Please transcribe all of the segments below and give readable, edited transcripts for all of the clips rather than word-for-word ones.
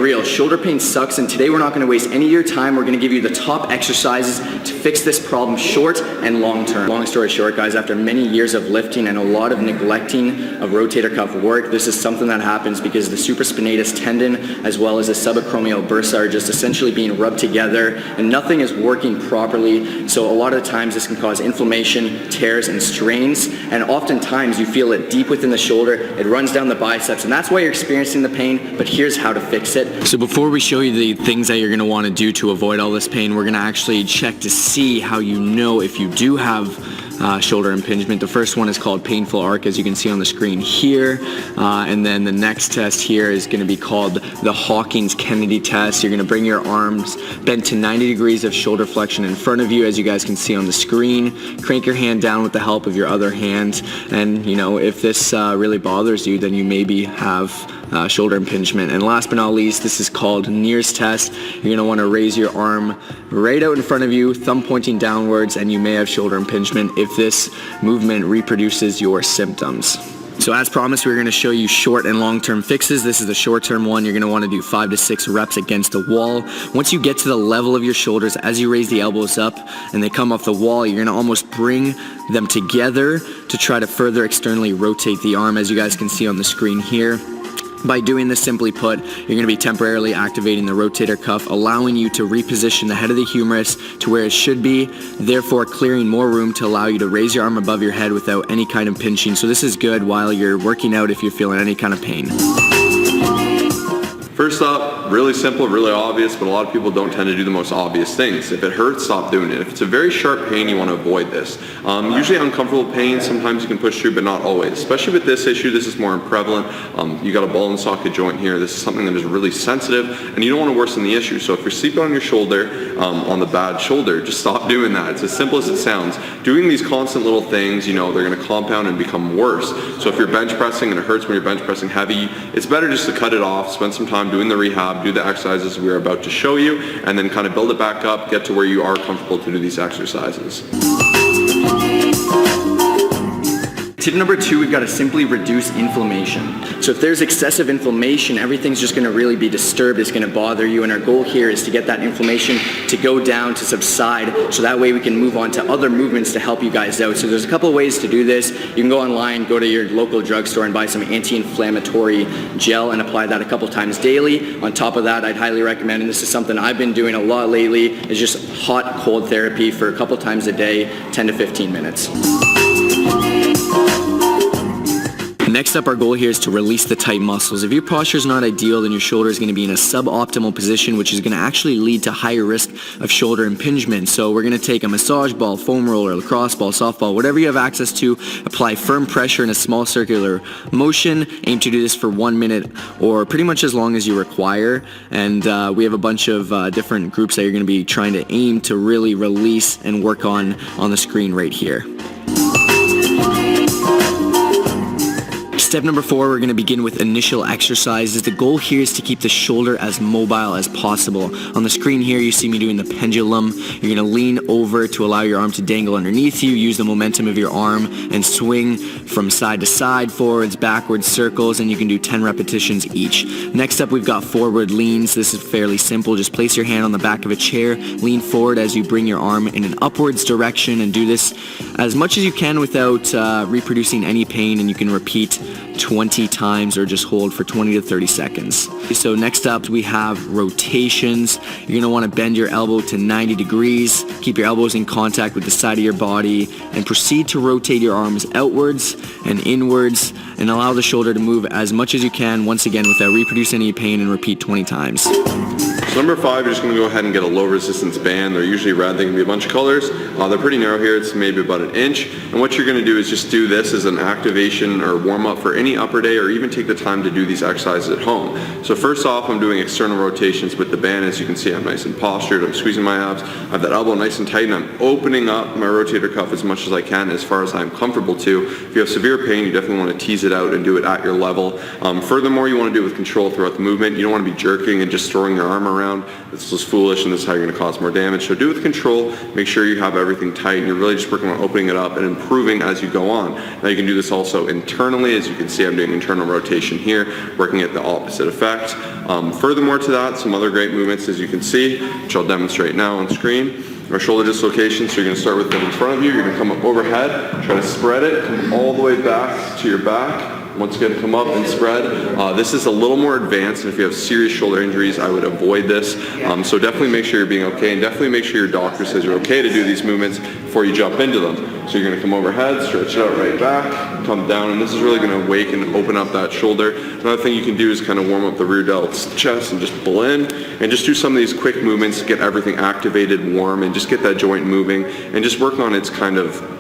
real, shoulder pain sucks, and today we're not going to waste any of your time. We're going to give you the top exercises to fix this problem short and long term. Long story short, guys, after many years of lifting and a lot of neglecting of rotator cuff work, this is something that happens because the supraspinatus tendon as well as the subacromial bursa are just essentially being rubbed together and nothing is working properly. So a lot of the times this can cause inflammation, tears, and strains, and oftentimes you feel it deep within the shoulder. It runs down the biceps, and that's why you're experiencing the pain, but here's how to fix it. So before we show you the things that you're going to want to do to avoid all this pain, we're going to actually check to see how you know if you do have shoulder impingement. The first one is called painful arc, as you can see on the screen here, and then the next test here is going to be called the Hawkins-Kennedy test. You're going to bring your arms bent to 90 degrees of shoulder flexion in front of you, as you guys can see on the screen. Crank your hand down with the help of your other hand, and you know, if this really bothers you, then you maybe have shoulder impingement. And last but not least, this is called Neer's test. You're going to want to raise your arm right out in front of you, thumb pointing downwards, and you may have shoulder impingement if this movement reproduces your symptoms. So as promised, we're going to show you short and long-term fixes. This is the short-term one. You're going to want to do 5 to 6 reps against the wall. Once you get to the level of your shoulders, as you raise the elbows up and they come off the wall, you're going to almost bring them together to try to further externally rotate the arm, as you guys can see on the screen here. By doing this, simply put, you're going to be temporarily activating the rotator cuff, allowing you to reposition the head of the humerus to where it should be, therefore clearing more room to allow you to raise your arm above your head without any kind of pinching. So this is good while you're working out if you're feeling any kind of pain. First up, really simple, really obvious, but a lot of people don't tend to do the most obvious things. If it hurts, stop doing it. If it's a very sharp pain, you want to avoid this. Usually uncomfortable pain, sometimes you can push through, but not always. Especially with this issue, this is more prevalent. You got a ball and socket joint here. This is something that is really sensitive, and you don't want to worsen the issue. So if you're sleeping on your shoulder, on the bad shoulder, just stop doing that. It's as simple as it sounds. Doing these constant little things, you know, they're going to compound and become worse. So if you're bench pressing and it hurts when you're bench pressing heavy, it's better just to cut it off, spend some time doing the rehab, do the exercises we're about to show you, and then kind of build it back up, get to where you are comfortable to do these exercises. Tip number 2, we've got to simply reduce inflammation. So if there's excessive inflammation, everything's just going to really be disturbed. It's going to bother you, and our goal here is to get that inflammation to go down, to subside, so that way we can move on to other movements to help you guys out. So there's a couple of ways to do this. You can go online, go to your local drugstore and buy some anti-inflammatory gel and apply that a couple times daily. On top of that, I'd highly recommend, and this is something I've been doing a lot lately, is just hot cold therapy for a couple times a day, 10 to 15 minutes. Next up, our goal here is to release the tight muscles. If your posture is not ideal, then your shoulder is going to be in a suboptimal position, which is going to actually lead to higher risk of shoulder impingement. So we're going to take a massage ball, foam roller, lacrosse ball, softball, whatever you have access to, apply firm pressure in a small circular motion. Aim to do this for 1 minute or pretty much as long as you require. And we have a bunch of different groups that you're going to be trying to aim to really release and work on the screen right here. Step number 4, we're going to begin with initial exercises. The goal here is to keep the shoulder as mobile as possible. On the screen here, you see me doing the pendulum. You're going to lean over to allow your arm to dangle underneath you. Use the momentum of your arm and swing from side to side, forwards, backwards, circles, and you can do 10 repetitions each. Next up, we've got forward leans. This is fairly simple. Just place your hand on the back of a chair, lean forward as you bring your arm in an upwards direction, and do this as much as you can without reproducing any pain, and you can repeat 20 times or just hold for 20 to 30 seconds. So next up, we have rotations. You're going to want to bend your elbow to 90 degrees, keep your elbows in contact with the side of your body, and proceed to rotate your arms outwards and inwards, and allow the shoulder to move as much as you can, once again without reproducing any pain, and repeat 20 times. So number 5, you're just going to go ahead and get a low resistance band. They're usually red. They can be a bunch of colors. They're pretty narrow here. It's maybe about 1 inch. And what you're going to do is just do this as an activation or warm up for any upper day, or even take the time to do these exercises at home. So first off, I'm doing external rotations with the band. As you can see, I'm nice and postured. I'm squeezing my abs. I have that elbow nice and tight, and I'm opening up my rotator cuff as much as I can, as far as I'm comfortable to. If you have severe pain, you definitely want to tease it out and do it at your level. Furthermore, you want to do it with control throughout the movement. You don't want to be jerking and just throwing your arm around. around. This is foolish and this is how you're going to cause more damage. So do it with control. Make sure you have everything tight and you're really just working on opening it up and improving as you go on. Now you can do this also internally. As you can see, I'm doing internal rotation here, working at the opposite effect. Furthermore to that, some other great movements as you can see, which I'll demonstrate now on screen. Our shoulder dislocation, so you're going to start with them in front of you, you're going to come up overhead, try to spread it, come all the way back to your back. Once again, come up and spread. This is a little more advanced, and if you have serious shoulder injuries, I would avoid this. So definitely make sure you're being okay, and definitely make sure your doctor says you're okay to do these movements before you jump into them. So you're going to come overhead, stretch it out right back, come down, and this is really going to wake and open up that shoulder. Another thing you can do is kind of warm up the rear delt's chest and just pull in, and just do some of these quick movements to get everything activated, warm, and just get that joint moving, and just work on its kind of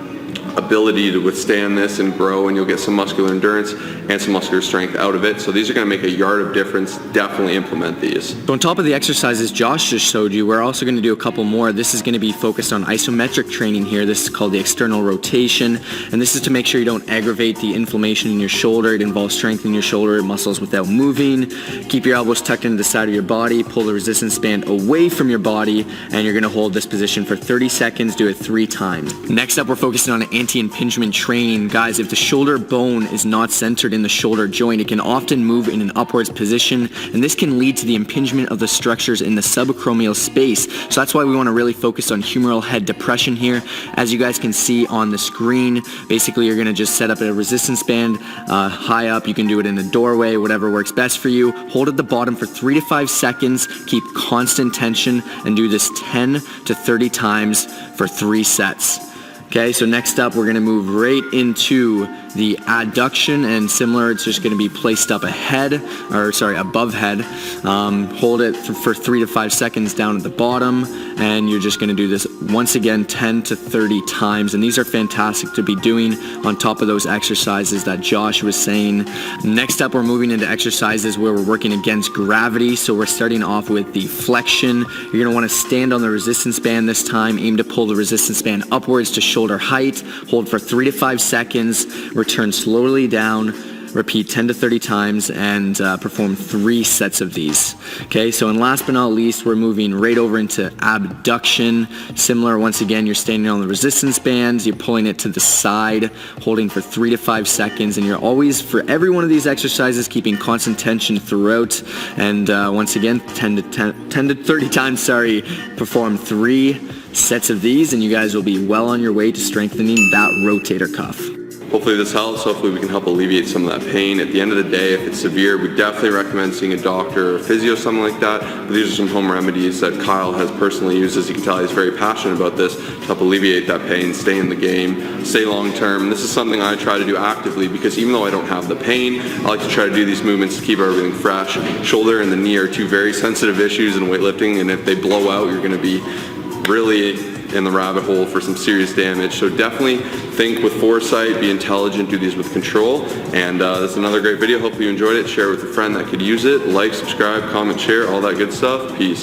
ability to withstand this and grow, and you'll get some muscular endurance and some muscular strength out of it. So these are going to make a yard of difference. Definitely implement these. So on top of the exercises Josh just showed you, we're also going to do a couple more. This is going to be focused on isometric training here. This is called the external rotation, and this is to make sure you don't aggravate the inflammation in your shoulder. It involves strengthening your shoulder muscles without moving. Keep your elbows tucked into the side of your body, pull the resistance band away from your body, and you're going to hold this position for 30 seconds. Do it 3 times. Next up, we're focusing on anti-impingement training. Guys, if the shoulder bone is not centered in the shoulder joint, it can often move in an upwards position, and this can lead to the impingement of the structures in the subacromial space. So that's why we want to really focus on humeral head depression here. As you guys can see on the screen, basically you're going to just set up a resistance band high up. You can do it in a doorway, whatever works best for you. Hold at the bottom for 3 to 5 seconds. Keep constant tension and do this 10 to 30 times for 3 sets. Okay, so next up we're going to move right into the adduction, and similar, it's just going to be placed up above head. Hold it for 3 to 5 seconds down at the bottom, and you're just going to do this once again 10 to 30 times, and these are fantastic to be doing on top of those exercises that Josh was saying. Next up, we're moving into exercises where we're working against gravity. So we're starting off with the flexion. You're going to want to stand on the resistance band this time. Aim to pull the resistance band upwards to shoulder height. Hold for 3 to 5 seconds. Return slowly down. Repeat 10 to 30 times, and perform 3 sets of these. Okay, so and last but not least, we're moving right over into abduction. Similar, once again, you're standing on the resistance bands, you're pulling it to the side, holding for 3 to 5 seconds, and you're always, for every one of these exercises, keeping constant tension throughout. And once again, 10 to 30 times, perform 3 sets of these, and you guys will be well on your way to strengthening that rotator cuff. Hopefully this helps. Hopefully we can help alleviate some of that pain. At the end of the day, if it's severe, we definitely recommend seeing a doctor or physio, something like that. But these are some home remedies that Kyle has personally used. As you can tell, he's very passionate about this to help alleviate that pain, stay in the game, stay long term. This is something I try to do actively, because even though I don't have the pain, I like to try to do these movements to keep everything fresh. Shoulder and the knee are 2 very sensitive issues in weightlifting, and if they blow out, you're going to be really in the rabbit hole for some serious damage. So definitely think with foresight, be intelligent, do these with control. And this is another great video. Hopefully you enjoyed it. Share it with a friend that could use it. Like, subscribe, comment, share, all that good stuff. Peace.